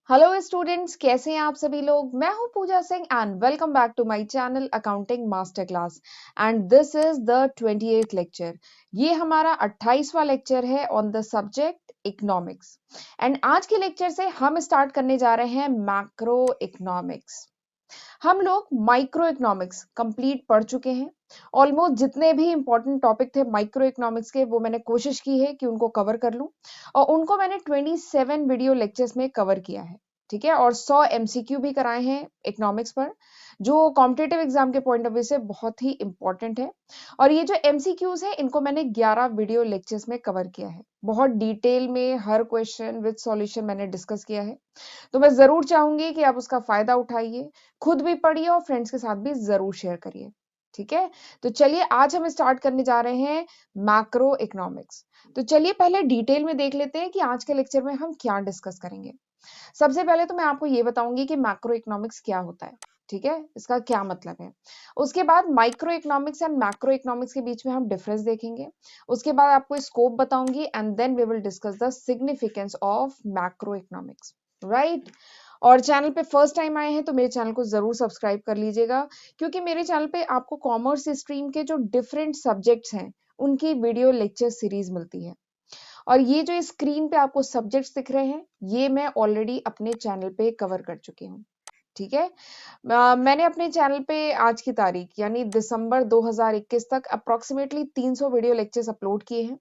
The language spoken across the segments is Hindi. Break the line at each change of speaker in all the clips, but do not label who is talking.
हेलो स्टूडेंट्स, कैसे हैं आप सभी लोग। मैं हूं Pooja Singh and welcome back to my channel accounting master class and this is the 28th lecture. ये हमारा 28वां लेक्चर है on the subject economics and आज के लेक्चर से हम स्टार्ट करने जा रहे हैं मैक्रो इकोनॉमिक्स। हम लोग माइक्रो इकोनॉमिक्स कंप्लीट पढ़ चुके हैं। ऑलमोस्ट जितने भी इंपॉर्टेंट टॉपिक थे माइक्रो इकोनॉमिक्स के वो मैंने कोशिश की है कि उनको कवर कर लूं और उनको मैंने 27 वीडियो लेक्चर्स में कवर किया है। ठीक है, और 100 एमसीक्यू भी कराए हैं इकोनॉमिक्स पर, जो कॉम्पिटिटिव एग्जाम के पॉइंट ऑफ व्यू से बहुत ही इंपॉर्टेंट है। और ये जो एमसीक्यूज है इनको मैंने 11 वीडियो लेक्चर्स में कवर किया है। बहुत डिटेल में हर क्वेश्चन विद सॉल्यूशन मैंने डिस्कस किया है। तो मैं जरूर चाहूंगी कि आप उसका फायदा उठाइए, खुद भी पढ़िए और फ्रेंड्स के साथ भी जरूर शेयर करिए। ठीक है, तो चलिए आज हम स्टार्ट करने जा रहे हैं मैक्रो इकोनॉमिक्स। तो चलिए पहले डिटेल में देख लेते हैं कि आज के लेक्चर में हम क्या डिस्कस करेंगे। सबसे पहले तो मैं आपको ये बताऊंगी कि मैक्रो इकोनॉमिक्स क्या होता है। ठीक है, इसका क्या मतलब है। उसके बाद micro economics and macro economics के बीच में हम डिफरेंस देखेंगे। उसके बाद आपको स्कोप बताऊंगी and then we will discuss the significance of macro economics. Right. और चैनल पे फर्स्ट टाइम आए हैं तो मेरे चैनल को जरूर सब्सक्राइब कर लीजिएगा, क्योंकि मेरे चैनल पे आपको कॉमर्स स्ट्रीम के जो डिफरेंट सब्जेक्ट्स हैं उनकी वीडियो लेक्चर सीरीज मिलती है। और ये जो स्क्रीन पे आपको सब्जेक्ट्स दिख रहे हैं ये मैं ऑलरेडी अपने चैनल पे कवर कर चुकी हूँ। ठीक है, मैंने अपने चैनल पे आज की तारीख यानी दिसंबर 2021 तक अप्रोक्सीमेटली 300 वीडियो लेक्चर्स अपलोड किए हैं।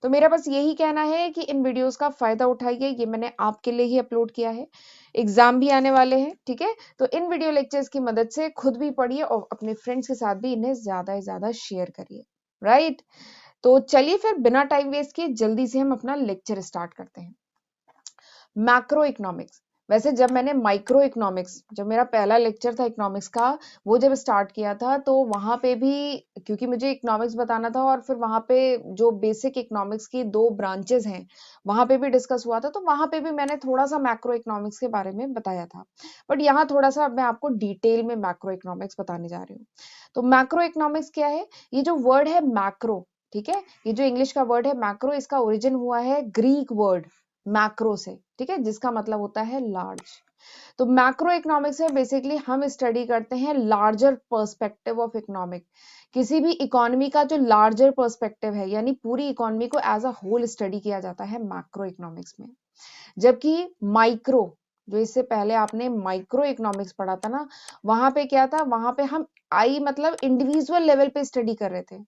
तो मेरा बस यही कहना है कि इन वीडियोस का फायदा उठाइए, ये मैंने आपके लिए ही अपलोड किया है। एग्जाम भी आने वाले हैं। ठीक है, तो इन वीडियो लेक्चर्स की मदद से खुद भी पढ़िए और अपने फ्रेंड्स के साथ भी इन्हें ज्यादा से ज्यादा शेयर करिए। राइट। तो चलिए फिर बिना टाइम वेस्ट किए जल्दी से हम अपना लेक्चर स्टार्ट करते हैं। Macro economics. वैसे जब मैंने माइक्रो इकोनॉमिक्स, जब मेरा पहला लेक्चर था इकोनॉमिक्स का, वो जब स्टार्ट किया था तो वहां पे भी क्योंकि मुझे इकोनॉमिक्स बताना था और फिर वहां पे जो बेसिक इकोनॉमिक्स की दो ब्रांचेस हैं वहां पे भी डिस्कस हुआ था, तो वहां पे भी मैंने थोड़ा सा मैक्रो इकोनॉमिक्स के बारे में बताया था। बट यहाँ थोड़ा सा मैं आपको डिटेल में मैक्रो इकोनॉमिक्स बताने जा रही हूँ। तो मैक्रो इकोनॉमिक्स क्या है। ये जो वर्ड है मैक्रो, ठीक है, ये जो इंग्लिश का वर्ड है मैक्रो, इसका ओरिजिन हुआ है ग्रीक वर्ड मैक्रो से। ठीक है, जिसका मतलब होता है लार्ज। तो मैक्रो इकोनॉमिक्स में बेसिकली हम स्टडी करते हैं लार्जर पर्सपेक्टिव ऑफ इकोनॉमिक। किसी भी इकोनॉमी का जो लार्जर पर्सपेक्टिव है यानी पूरी इकोनॉमी को एज अ होल स्टडी किया जाता है मैक्रो इकोनॉमिक्स में। जबकि माइक्रो, जो इससे पहले आपने माइक्रो इकोनॉमिक्स पढ़ा था ना, वहां पे क्या था, वहां पे हम आई मतलब इंडिविजुअल लेवल पे स्टडी कर रहे थे।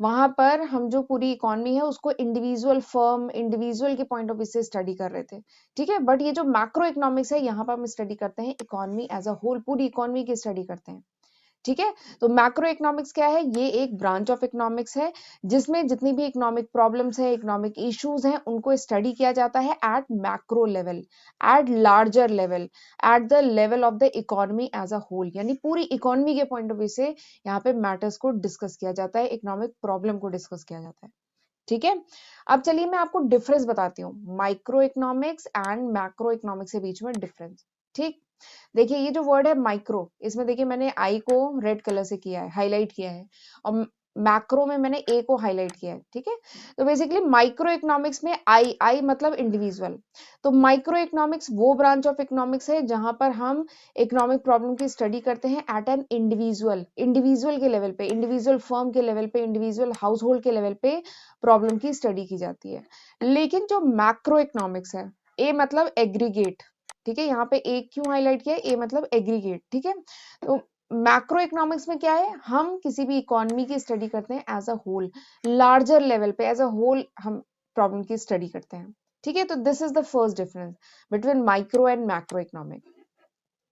वहां पर हम जो पूरी इकोनॉमी है उसको इंडिविजुअल फर्म, इंडिविजुअल के पॉइंट ऑफ व्यू से स्टडी कर रहे थे। ठीक है, बट ये जो मैक्रो इकोनॉमिक्स है यहाँ पर हम स्टडी करते हैं इकोनॉमी एज अ होल, पूरी इकोनॉमी की स्टडी करते हैं। ठीक है, तो मैक्रो इकोनॉमिक्स क्या है, ये एक ब्रांच ऑफ इकोनॉमिक्स है जिसमें जितनी भी इकोनॉमिक प्रॉब्लम्स है, इकोनॉमिक इश्यूज हैं, उनको स्टडी किया जाता है at macro level, at larger level, at the level of the economy as a whole, यानी पूरी इकोनॉमी के पॉइंट ऑफ व्यू से यहाँ पे मैटर्स को डिस्कस किया जाता है, इकोनॉमिक प्रॉब्लम को डिस्कस किया जाता है। ठीक है, अब चलिए मैं आपको डिफरेंस बताती हूँ micro economics and macro economics के बीच में डिफरेंस। ठीक, देखिए ये जो वर्ड है माइक्रो, इसमें देखिए मैंने आई को रेड कलर से किया है, हाईलाइट किया है, और मैक्रो में मैंने ए को हाईलाइट किया है। ठीक है, तो बेसिकली माइक्रो इकोनॉमिक्स में आई, आई मतलब इंडिविजुअल। तो माइक्रो इकोनॉमिक्स वो ब्रांच ऑफ इकोनॉमिक्स है जहां पर हम इकोनॉमिक प्रॉब्लम की स्टडी करते हैं एट एन इंडिविजुअल, इंडिविजुअल के लेवल पे, इंडिविजुअल फर्म के लेवल पे, इंडिविजुअल हाउस होल्ड के लेवल पे प्रॉब्लम की स्टडी की जाती है। लेकिन जो मैक्रो इकोनॉमिक्स है, ए मतलब एग्रीगेट। ठीक है, यहाँ पे ए क्यों हाईलाइट किया है, ए मतलब एग्रीगेट। ठीक है, तो मैक्रो इकोनॉमिक्स में क्या है, हम किसी भी इकोनॉमी की स्टडी करते हैं as a whole, larger level पे एज अ होल हम प्रॉब्लम की स्टडी करते हैं। ठीक है, तो this is the first difference between micro and macro economic.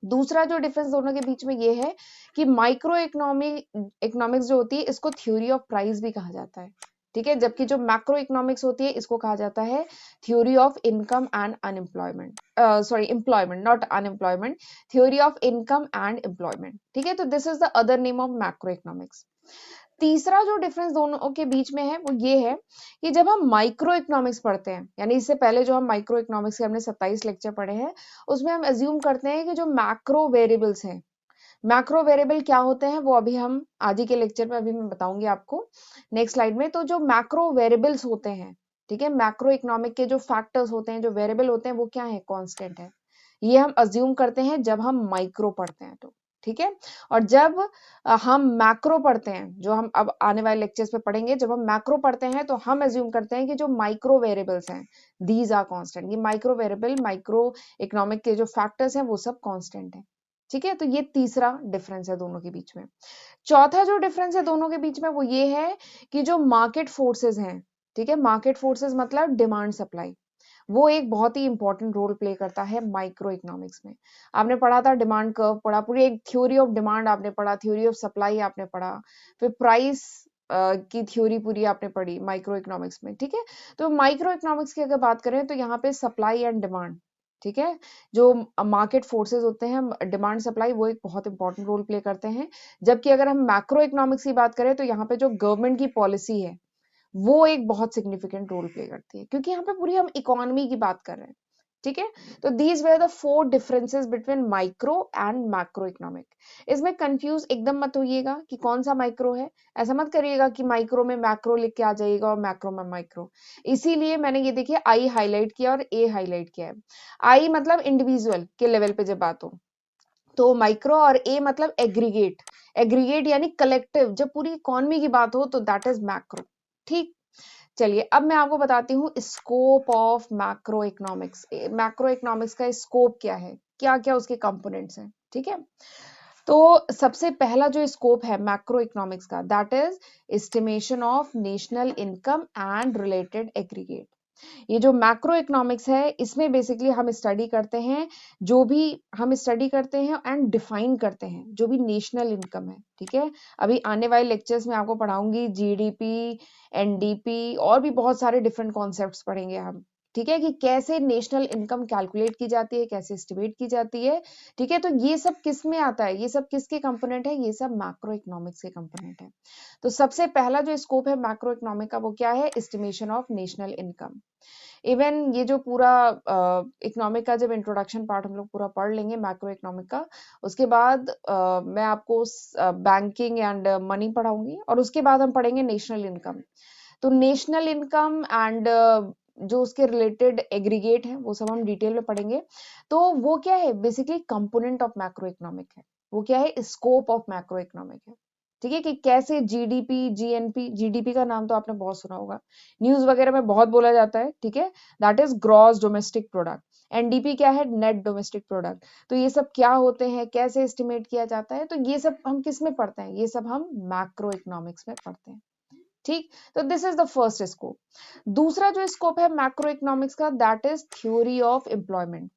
दूसरा जो डिफरेंस दोनों के बीच में ये है कि माइक्रो इकोनॉमिक्स जो होती है इसको थ्योरी ऑफ प्राइस भी कहा जाता है। ठीक है, जबकि जो मैक्रो इकोनॉमिक्स होती है इसको कहा जाता है theory of income and unemployment, sorry employment not unemployment, theory of income and employment. ठीक है, तो this is the other name of macro economics. तीसरा जो डिफरेंस दोनों के बीच में है वो ये है कि जब हम माइक्रो इकोनॉमिक्स पढ़ते हैं, यानी इससे पहले जो हम माइक्रो इकोनॉमिक्स के हमने 27 लेक्चर पढ़े हैं, उसमें हम अज्यूम करते हैं कि जो मैक्रो वेरिएबल्स हैं, मैक्रो वेरिएबल क्या होते हैं वो अभी हम आज ही के लेक्चर में अभी मैं बताऊंगी आपको नेक्स्ट स्लाइड में। तो जो मैक्रो वेरिएबल्स होते हैं, ठीक है, मैक्रो इकोनॉमिक के जो फैक्टर्स होते हैं, जो वेरिएबल होते हैं वो क्या है, कांस्टेंट है। ये हम अज्यूम करते हैं जब हम माइक्रो पढ़ते हैं तो, ठीक है। और जब हम मैक्रो पढ़ते हैं, जो हम अब आने वाले लेक्चर्स में पढ़ेंगे, जब हम मैक्रो पढ़ते हैं तो हम अज्यूम करते हैं कि जो माइक्रो वेरिएबल्स हैं दीज आर कांस्टेंट। ये माइक्रो वेरिएबल, माइक्रो इकोनॉमिक के जो फैक्टर्स हैं वो सब कांस्टेंट हैं, ठीक है। तो ये तीसरा डिफरेंस है दोनों के बीच में। चौथा जो डिफरेंस है दोनों के बीच में वो ये है कि जो मार्केट फोर्सेस हैं, ठीक है, मार्केट फोर्सेस मतलब डिमांड सप्लाई, वो एक बहुत ही इंपॉर्टेंट रोल प्ले करता है माइक्रो इकोनॉमिक्स में। आपने पढ़ा था, डिमांड कर्व पढ़ा, पूरी एक थ्योरी ऑफ डिमांड आपने पढ़ा, थ्योरी ऑफ सप्लाई आपने पढ़ा, फिर प्राइस की थ्योरी पूरी आपने पढ़ी माइक्रो इकोनॉमिक्स में, ठीक है। तो माइक्रो इकोनॉमिक्स की अगर बात करें तो यहाँ पे सप्लाई एंड डिमांड, ठीक है, जो मार्केट फोर्सेस होते हैं, डिमांड सप्लाई, वो एक बहुत इंपॉर्टेंट रोल प्ले करते हैं। जबकि अगर हम मैक्रो इकोनॉमिक्स की बात करें तो यहाँ पे जो गवर्नमेंट की पॉलिसी है वो एक बहुत सिग्निफिकेंट रोल प्ले करती है, क्योंकि यहाँ पे पूरी हम इकोनॉमी की बात कर रहे हैं, ठीक है। तो these were the 4 differences between micro and macro economic. इसमें कंफ्यूज एकदम मत होइएगा कि कौन सा माइक्रो है, ऐसा मत करिएगा कि माइक्रो में मैक्रो लिख के आ जाइएगा और मैक्रो में माइक्रो। इसीलिए मैंने ये देखिए आई हाईलाइट किया और ए हाईलाइट किया है। आई मतलब इंडिविजुअल के लेवल पे जब बात हो तो माइक्रो, और ए मतलब एग्रीगेट, एग्रीगेट यानी कलेक्टिव, जब पूरी इकोनॉमी की बात हो तो दैट इज मैक्रो, ठीक। चलिए अब मैं आपको बताती हूँ scope of macro economics. Macro economics का स्कोप क्या है, क्या क्या उसके कंपोनेंट्स हैं, ठीक है। तो सबसे पहला जो स्कोप है मैक्रो इकोनॉमिक्स का, that is estimation of national income and related aggregate. ये जो मैक्रो इकोनॉमिक्स है इसमें बेसिकली हम स्टडी करते हैं, जो भी हम स्टडी करते हैं एंड डिफाइन करते हैं जो भी नेशनल इनकम है, ठीक है। अभी आने वाले लेक्चर्स में आपको पढ़ाऊंगी जीडीपी, एनडीपी और भी बहुत सारे डिफरेंट कॉन्सेप्ट्स पढ़ेंगे हम, ठीक है, कि कैसे नेशनल इनकम कैलकुलेट की जाती है, कैसे एस्टिमेट की जाती है, ठीक है। तो ये सब किस में आता है, ये सब किसके कंपोनेंट है, ये सब मैक्रो इकोनॉमिक्स के कंपोनेंट है। तो सबसे पहला जो स्कोप है मैक्रो इकोनॉमिक का वो क्या है, estimation of national income. Even ये जो पूरा इकोनॉमिक का जब इंट्रोडक्शन पार्ट हम लोग पूरा पढ़ लेंगे मैक्रो इकोनॉमिक का, उसके बाद मैं आपको बैंकिंग एंड मनी पढ़ाऊंगी और उसके बाद हम पढ़ेंगे नेशनल इनकम। तो नेशनल इनकम एंड जो उसके रिलेटेड एग्रीगेट है वो सब हम डिटेल में पढ़ेंगे। तो वो क्या है, basically component of macro economic है, वो क्या है, स्कोप ऑफ मैक्रो इकोनॉमिक है, ठीक है। कि कैसे जीडीपी, जीएनपी, जीडीपी का नाम तो आपने बहुत सुना होगा, न्यूज वगैरह में बहुत बोला जाता है, ठीक है, that is gross domestic product. NDP क्या है, नेट डोमेस्टिक प्रोडक्ट। तो ये सब क्या होते हैं, कैसे एस्टिमेट किया जाता है, तो ये सब हम किस में पढ़ते हैं, ये सब हम मैक्रो इकोनॉमिक्स में पढ़ते हैं, ठीक। तो this is the first scope. दूसरा जो स्कोप है मैक्रो इकोनॉमिक्स का, that is theory of employment.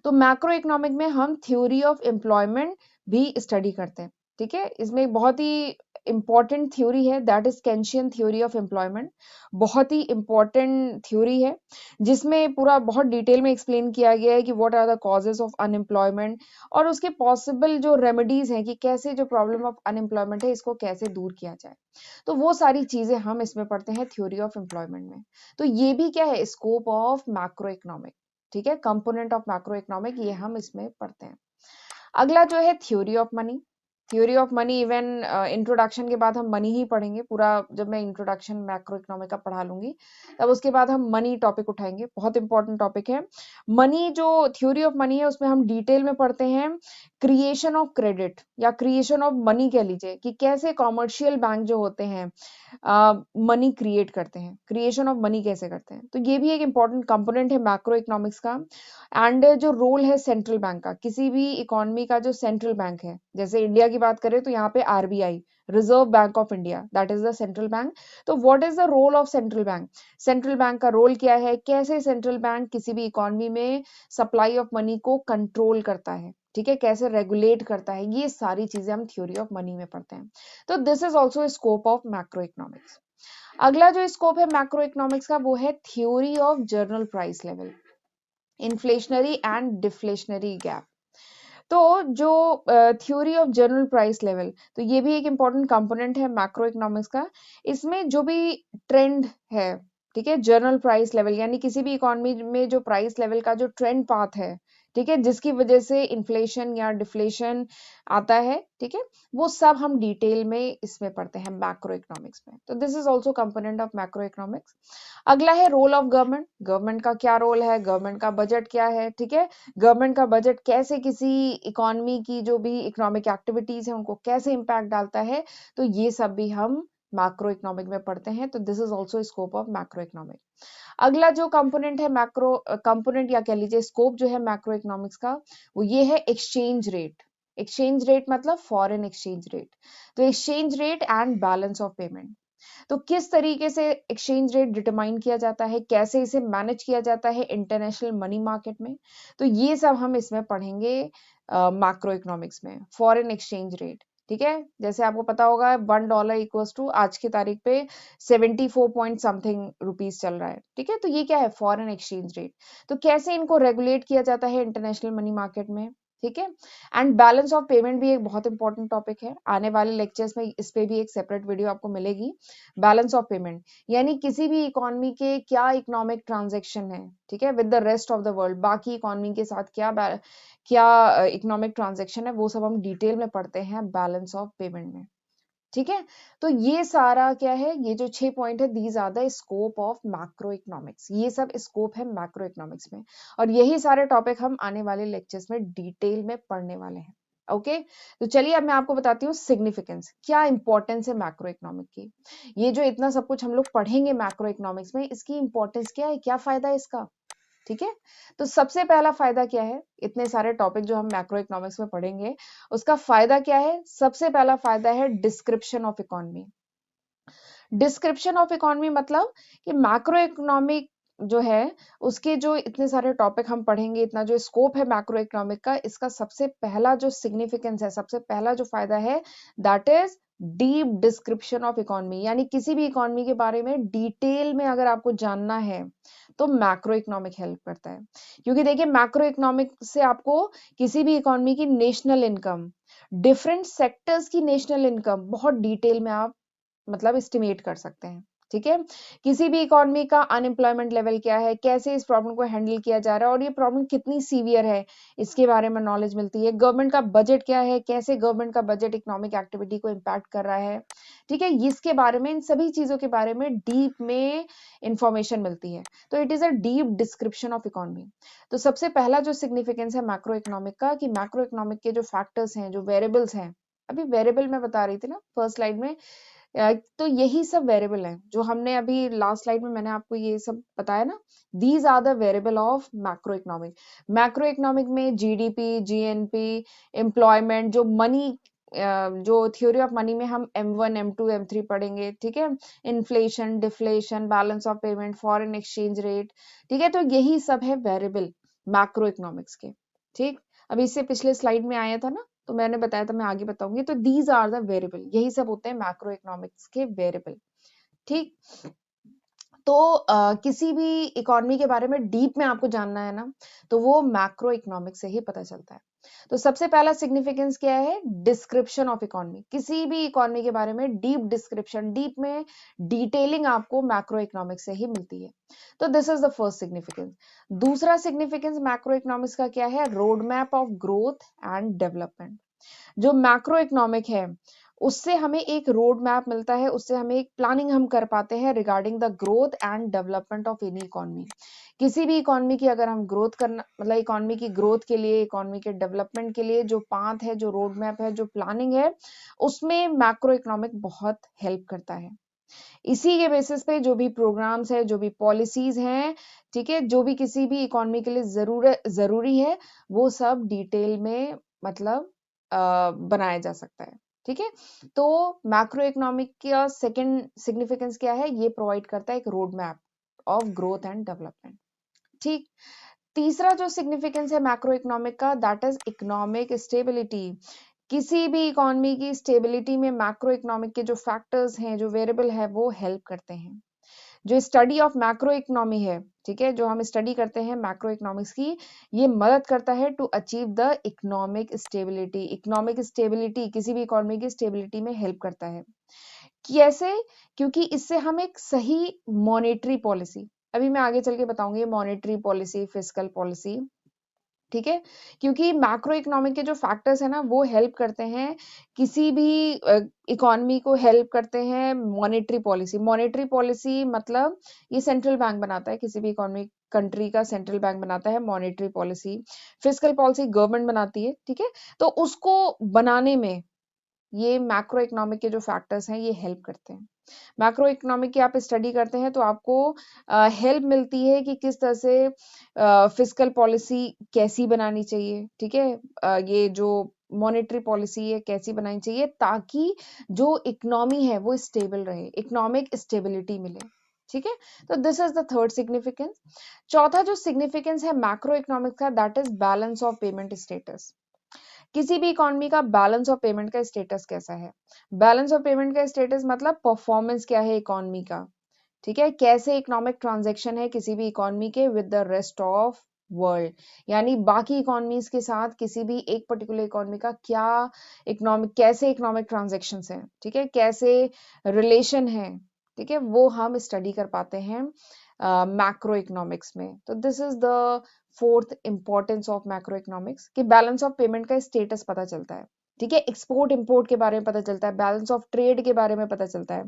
तो मैक्रो इकोनॉमिक में हम थ्योरी ऑफ एम्प्लॉयमेंट भी स्टडी करते हैं, ठीक है। इसमें एक बहुत ही इंपॉर्टेंट थ्योरी है, that is Keynesian theory of employment. बहुत ही इंपॉर्टेंट थ्योरी है जिसमें पूरा बहुत डिटेल में एक्सप्लेन किया गया है कि what are the causes of unemployment और उसके पॉसिबल जो रेमेडीज हैं कि कैसे जो प्रॉब्लम ऑफ अनएम्प्लॉयमेंट है इसको कैसे दूर किया जाए। तो वो सारी चीजें हम इसमें पढ़ते हैं थ्योरी ऑफ एम्प्लॉयमेंट में। तो ये भी क्या है, स्कोप ऑफ मैक्रो इकोनॉमिक, ठीक है, कंपोनेंट ऑफ मैक्रो इकोनॉमिक, ये हम इसमें पढ़ते हैं। अगला जो है theory of money. Theory of money, even introduction के बाद हम मनी ही पढ़ेंगे पूरा। जब मैं इंट्रोडक्शन मैक्रो इकोनॉमिक का पढ़ा लूंगी तब उसके बाद हम मनी टॉपिक उठाएंगे, बहुत इंपॉर्टेंट टॉपिक है मनी। जो थ्योरी ऑफ मनी है उसमें हम डिटेल में पढ़ते हैं क्रिएशन ऑफ क्रेडिट या क्रिएशन ऑफ मनी कह लीजिए, कि कैसे कॉमर्शियल बैंक जो होते हैं मनी क्रिएट करते हैं, क्रिएशन ऑफ मनी कैसे करते हैं। तो ये भी एक इंपॉर्टेंट कंपोनेंट है मैक्रो इकोनॉमिक्स का। एंड जो रोल है सेंट्रल बैंक का, किसी भी इकोनॉमी का जो सेंट्रल बैंक है, जैसे इंडिया की बात करें तो यहाँ पे RBI, reserve bank of India, that is the central bank. तो what is the role of central bank, central bank का रोल क्या है, कैसे सेंट्रल बैंक किसी भी इकोनॉमी में सप्लाई ऑफ मनी को कंट्रोल करता है, ठीक है, कैसे रेगुलेट करता है, ये सारी चीजें हम थ्योरी ऑफ मनी में पढ़ते हैं। तो this is also scope of macro economics. अगला जो स्कोप है मैक्रो इकोनॉमिक्स का वो है theory of journal price level, inflationary and deflationary gap. तो जो theory of general price level, तो ये भी एक इंपॉर्टेंट कंपोनेंट है मैक्रो इकोनॉमिक्स का। इसमें जो भी ट्रेंड है, ठीक है, जनरल प्राइस लेवल यानी किसी भी इकोनॉमी में जो प्राइस लेवल का जो ट्रेंड पाथ है, ठीक है, जिसकी वजह से इन्फ्लेशन या डिफ्लेशन आता है, ठीक है, वो सब हम डिटेल में इसमें पढ़ते हैं मैक्रो इकोनॉमिक्स में। तो this is also component of macro economics. अगला है रोल ऑफ गवर्नमेंट। गवर्नमेंट का क्या रोल है, गवर्नमेंट का बजट क्या है, ठीक है, गवर्नमेंट का बजट कैसे किसी इकोनॉमी की जो भी इकोनॉमिक एक्टिविटीज है उनको कैसे इम्पैक्ट डालता है, तो ये सब भी हम मैक्रो इकोनॉमिक में पढ़ते हैं। तो this is also scope of macro economic. अगला जो कंपोनेंट है मैक्रो कंपोनेंट या कह लीजिए स्कोप जो है मैक्रो इकोनॉमिक्स का, वो ये है एक्सचेंज रेट। एक्सचेंज रेट मतलब फॉरेन एक्सचेंज रेट। तो exchange rate and balance of payment, तो किस तरीके से एक्सचेंज रेट डिटरमाइन किया जाता है, कैसे इसे मैनेज किया जाता है इंटरनेशनल मनी मार्केट में, तो ये सब हम इसमें पढ़ेंगे मैक्रो इकोनॉमिक्स में। फॉरेन एक्सचेंज रेट, ठीक है, जैसे आपको पता होगा $1 इक्वल्स टू आज की तारीख पे 74 पॉइंट समथिंग रुपीज चल रहा है, ठीक है, तो ये क्या है, फॉरेन एक्सचेंज रेट। तो कैसे इनको रेगुलेट किया जाता है इंटरनेशनल मनी मार्केट में, ठीक है। एंड बैलेंस ऑफ पेमेंट भी एक बहुत इंपॉर्टेंट टॉपिक है, आने वाले लेक्चर्स में इस पे भी एक सेपरेट वीडियो आपको मिलेगी। बैलेंस ऑफ पेमेंट यानी किसी भी इकोनॉमी के क्या इकोनॉमिक ट्रांजैक्शन है, ठीक है, with the rest of the world, बाकी इकोनॉमी के साथ क्या इकोनॉमिक ट्रांजैक्शन है, वो सब हम डिटेल में पढ़ते हैं बैलेंस ऑफ पेमेंट में, ठीक है। तो ये सारा क्या है, ये जो 6 पॉइंट है, these are the scope of macro economics. ये सब स्कोप है मैक्रो इकोनॉमिक्स में, और यही सारे टॉपिक हम आने वाले लेक्चर्स में डिटेल में पढ़ने वाले हैं। ओके, तो चलिए अब मैं आपको बताती हूँ सिग्निफिकेंस, क्या इंपॉर्टेंस है मैक्रो इकोनॉमिक की। ये जो इतना सब कुछ हम लोग पढ़ेंगे मैक्रो इकोनॉमिक्स में, इसकी इंपॉर्टेंस क्या है, क्या फायदा है इसका, ठीक है। तो सबसे पहला फायदा क्या है, इतने सारे टॉपिक जो हम मैक्रो इकोनॉमिक्स में पढ़ेंगे, उसका फायदा क्या है, सबसे पहला फायदा है description of economy. Description of economy मतलब कि मैक्रो इकोनॉमिक जो है, उसके जो इतने सारे टॉपिक हम पढ़ेंगे, इतना जो स्कोप है मैक्रो इकोनॉमिक का, इसका सबसे पहला जो सिग्निफिकेंस है, सबसे पहला जो फायदा है, that is deep description of economy. यानी किसी भी इकोनॉमी के बारे में डिटेल में अगर आपको जानना है, तो मैक्रो इकोनॉमिक हेल्प करता है। क्योंकि देखिए मैक्रो इकोनॉमिक से आपको किसी भी इकोनॉमी की नेशनल इनकम, डिफरेंट सेक्टर्स की नेशनल इनकम बहुत डिटेल में आप मतलब एस्टिमेट कर सकते हैं, ठीक है। किसी भी इकोनॉमी का अनएम्प्लॉयमेंट लेवल क्या है, कैसे इस प्रॉब्लम को हैंडल किया जा रहा है, और ये प्रॉब्लम कितनी सीवियर है, इसके बारे में नॉलेज मिलती है। गवर्नमेंट का बजट क्या है, कैसे गवर्नमेंट का बजट इकोनॉमिक एक्टिविटी को इम्पैक्ट कर रहा है, ठीक है, इसके बारे में, इन सभी चीजों के बारे में डीप में इंफॉर्मेशन मिलती है। तो it is a deep description of economy. तो सबसे पहला जो सिग्निफिकेंस है मैक्रो इकोनॉमिक का, कि मैक्रो इकोनॉमिक के जो फैक्टर्स हैं, जो वेरिएबल्स हैं, अभी वेरिएबल मैं बता रही थी ना फर्स्ट स्लाइड में, तो यही सब वेरिएबल हैं जो हमने अभी लास्ट स्लाइड में मैंने आपको ये सब बताया ना, these are the variable of macro economic. Macro economic में जीडीपी, जीएनपी, एम्प्लॉयमेंट, जो मनी, जो थ्योरी ऑफ मनी में हम M1 M2 M3 पढ़ेंगे, ठीक है, inflation, deflation, balance of payment, foreign exchange rate, ठीक है, तो यही सब है वेरिएबल मैक्रो इकोनॉमिक्स के, ठीक। अब इससे पिछले स्लाइड में आया था ना, तो मैंने बताया था, मैं आगे बताऊंगी। तो दीज आर द वेरिएबल, यही सब होते हैं मैक्रो इकोनॉमिक्स के वेरिएबल, ठीक। तो किसी भी इकोनॉमी के बारे में डीप में आपको जानना है ना, तो वो मैक्रो इकोनॉमिक्स से ही पता चलता है। तो सबसे पहला सिग्निफिकेंस क्या है, डिस्क्रिप्शन ऑफ इकोनॉमी। किसी भी इकोनॉमी के बारे में डीप डिस्क्रिप्शन, डीप में डिटेलिंग आपको मैक्रो इकोनॉमिक्स से ही मिलती है। तो this is the first significance. दूसरा सिग्निफिकेंस मैक्रो इकोनॉमिक्स का क्या है, road map of growth and development. जो मैक्रो इकोनॉमिक है, उससे हमें एक रोड मैप मिलता है, उससे हमें एक प्लानिंग हम कर पाते हैं regarding the growth and development of any economy. किसी भी इकोनॉमी की अगर हम ग्रोथ करना, मतलब इकोनॉमी की ग्रोथ के लिए, इकोनॉमी के डेवलपमेंट के लिए जो पाथ है, जो रोड मैप है, जो प्लानिंग है, उसमें मैक्रो इकोनॉमिक बहुत हेल्प करता है। इसी के बेसिस पे जो भी प्रोग्राम्स है, जो भी पॉलिसीज हैं, ठीक है, जो भी किसी भी इकोनॉमी के लिए जरूरी है, वो सब डिटेल में मतलब बनाया जा सकता है, ठीक है। तो मैक्रो इकोनॉमिक का सेकंड सिग्निफिकेंस क्या है, ये प्रोवाइड करता है एक road map of growth and development, ठीक। तीसरा जो सिग्निफिकेंस है मैक्रो इकोनॉमिक का, दैट इज इकोनॉमिक स्टेबिलिटी। किसी भी इकोनॉमी की स्टेबिलिटी में मैक्रो इकोनॉमिक के जो फैक्टर्स हैं, जो वेरिएबल है, वो हेल्प करते हैं। जो स्टडी ऑफ मैक्रो इकोनॉमी है, ठीक है, जो हम स्टडी करते हैं मैक्रो इकोनॉमिक्स की, ये मदद करता है to achieve the economic stability. Economic stability किसी भी इकोनॉमी की स्टेबिलिटी में हेल्प करता है। कैसे? क्योंकि इससे हम एक सही मॉनेटरी पॉलिसी, अभी मैं आगे चल के बताऊंगी मॉनेटरी पॉलिसी, फिस्कल पॉलिसी, ठीक है? क्योंकि मैक्रो इकोनॉमिक के जो फैक्टर्स हैं ना, वो हेल्प करते हैं किसी भी इकोनॉमी को, हेल्प करते हैं मॉनेटरी पॉलिसी। मॉनेटरी पॉलिसी मतलब ये सेंट्रल बैंक बनाता है, किसी भी इकोनॉमिक कंट्री का सेंट्रल बैंक बनाता है monetary policy. Fiscal policy government बनाती है, ठीक है? तो उसको बनाने में ये मैक्रो इकोनॉमिक के जो फैक्टर्स हैं ये हेल्प करते हैं। मैक्रो इकोनॉमिक की आप स्टडी करते हैं तो आपको हेल्प मिलती है कि किस तरह से फिस्कल पॉलिसी कैसी बनानी चाहिए, ठीक है? ये जो मॉनेटरी पॉलिसी है कैसी बनानी चाहिए ताकि जो इकोनॉमी है वो स्टेबल रहे, इकोनॉमिक स्टेबिलिटी मिले, ठीक है? तो this is the third significance. चौथा जो सिग्निफिकेंस है मैक्रो इकोनॉमिक का, that is balance of payment status. किसी भी इकोनॉमी का बैलेंस ऑफ पेमेंट का स्टेटस कैसा है? बैलेंस ऑफ पेमेंट का स्टेटस मतलब परफॉर्मेंस क्या है इकोनॉमी का, ठीक है? कैसे इकोनॉमिक ट्रांजैक्शन है किसी भी इकोनॉमी के with the rest of world, यानी बाकी इकोनॉमीज के साथ किसी भी एक पर्टिकुलर इकोनॉमी का क्या इकोनॉमिक, कैसे इकोनॉमिक ट्रांजैक्शंस हैं, ठीक है? कैसे रिलेशन है, ठीक है? वो हम स्टडी कर पाते हैं मैक्रो इकोनॉमिक्स में। तो this is the fourth importance of macro economics कि बैलेंस ऑफ पेमेंट का स्टेटस पता चलता है, ठीक है? एक्सपोर्ट इंपोर्ट के बारे में पता चलता है, बैलेंस ऑफ ट्रेड के बारे में पता चलता है,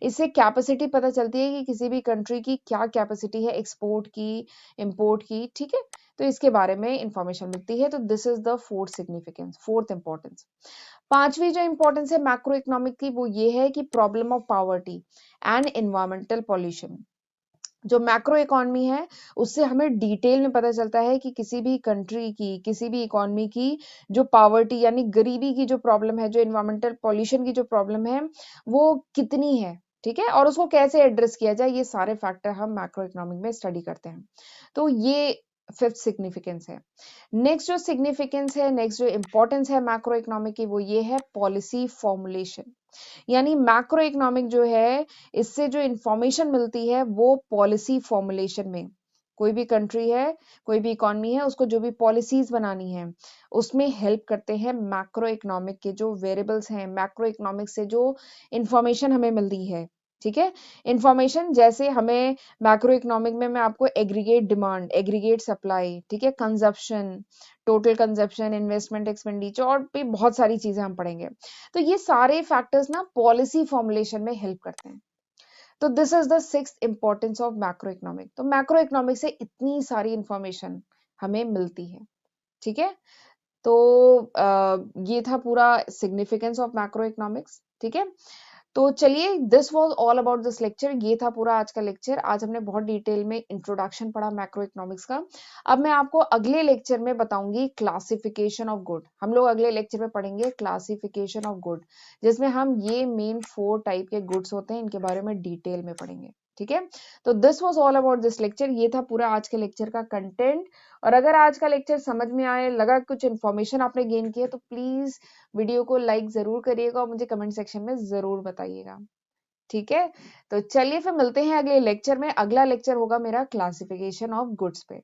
इससे कैपेसिटी पता चलती है कि किसी भी कंट्री की क्या कैपेसिटी है एक्सपोर्ट की, इंपोर्ट की, ठीक है? तो इसके बारे में इंफॉर्मेशन मिलती है। तो this is the fourth significance, fourth importance. पांचवी जो इंपॉर्टेंस है मैक्रो इकोनॉमिक की वो ये है कि problem of poverty and environmental pollution. जो मैक्रो इकोनॉमी है उससे हमें डिटेल में पता चलता है कि किसी भी कंट्री की, किसी भी इकोनॉमी की जो पॉवर्टी यानी गरीबी की जो प्रॉब्लम है, जो एनवायरमेंटल पॉल्यूशन की जो प्रॉब्लम है वो कितनी है, ठीक है? और उसको कैसे एड्रेस किया जाए, ये सारे फैक्टर हम मैक्रो इकोनॉमिक में स्टडी करते हैं। तो ये फिफ्थ सिग्निफिकेंस है। नेक्स्ट जो सिग्निफिकेंस है, नेक्स्ट जो इंपॉर्टेंस है मैक्रो इकोनॉमिक की वो ये है पॉलिसी फॉर्मुलेशन। यानी मैक्रो इकोनॉमिक जो है इससे जो इंफॉर्मेशन मिलती है वो पॉलिसी फॉर्मुलेशन में, कोई भी कंट्री है, कोई भी इकोनॉमी है, उसको जो भी पॉलिसीज बनानी है उसमें हेल्प करते हैं मैक्रो इकोनॉमिक के जो वेरिएबल्स हैं, मैक्रो इकोनॉमिक से जो इंफॉर्मेशन हमें मिलती है, ठीक है? इंफॉर्मेशन जैसे हमें मैक्रो इकोनॉमिक में मैं आपको एग्रीगेट डिमांड, एग्रीगेट सप्लाई, ठीक है, consumption, total consumption, investment expenditure और भी बहुत सारी चीजें हम पढ़ेंगे। तो ये सारे फैक्टर्स ना पॉलिसी फॉर्मुलेशन में हेल्प करते हैं। तो this is the sixth importance of macro economic. तो मैक्रो इकोनॉमिक से इतनी सारी इंफॉर्मेशन हमें मिलती है, ठीक है? तो ये था पूरा सिग्निफिकेंस ऑफ मैक्रो इकोनॉमिक्स, ठीक है? तो चलिए, this was all about this lecture. ये था पूरा आज का लेक्चर। आज हमने बहुत डिटेल में इंट्रोडक्शन पढ़ा मैक्रो इकोनॉमिक्स का। अब मैं आपको अगले लेक्चर में बताऊंगी क्लासिफिकेशन ऑफ गुड। हम लोग अगले लेक्चर में पढ़ेंगे क्लासिफिकेशन ऑफ गुड, जिसमें हम ये मेन 4 टाइप के गुड्स होते हैं इनके बारे में डिटेल में पढ़ेंगे, ठीक है? तो this was all about this lecture. ये था पूरा आज के लेक्चर का कंटेंट। और अगर आज का लेक्चर समझ में आए, लगा कुछ इन्फॉर्मेशन आपने गेन किया, तो प्लीज वीडियो को लाइक जरूर करिएगा और मुझे कमेंट सेक्शन में जरूर बताइएगा, ठीक है? तो चलिए फिर मिलते हैं अगले लेक्चर में। अगला लेक्चर होगा मेरा क्लासिफिकेशन ऑफ गुड्स पे,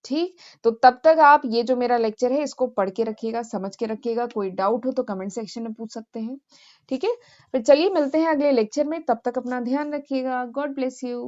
ठीक? तो तब तक आप ये जो मेरा लेक्चर है इसको पढ़ के रखिएगा, समझ के रखिएगा। कोई डाउट हो तो कमेंट सेक्शन में पूछ सकते हैं, ठीक है? फिर चलिए मिलते हैं अगले लेक्चर में। तब तक अपना ध्यान रखिएगा। God bless you.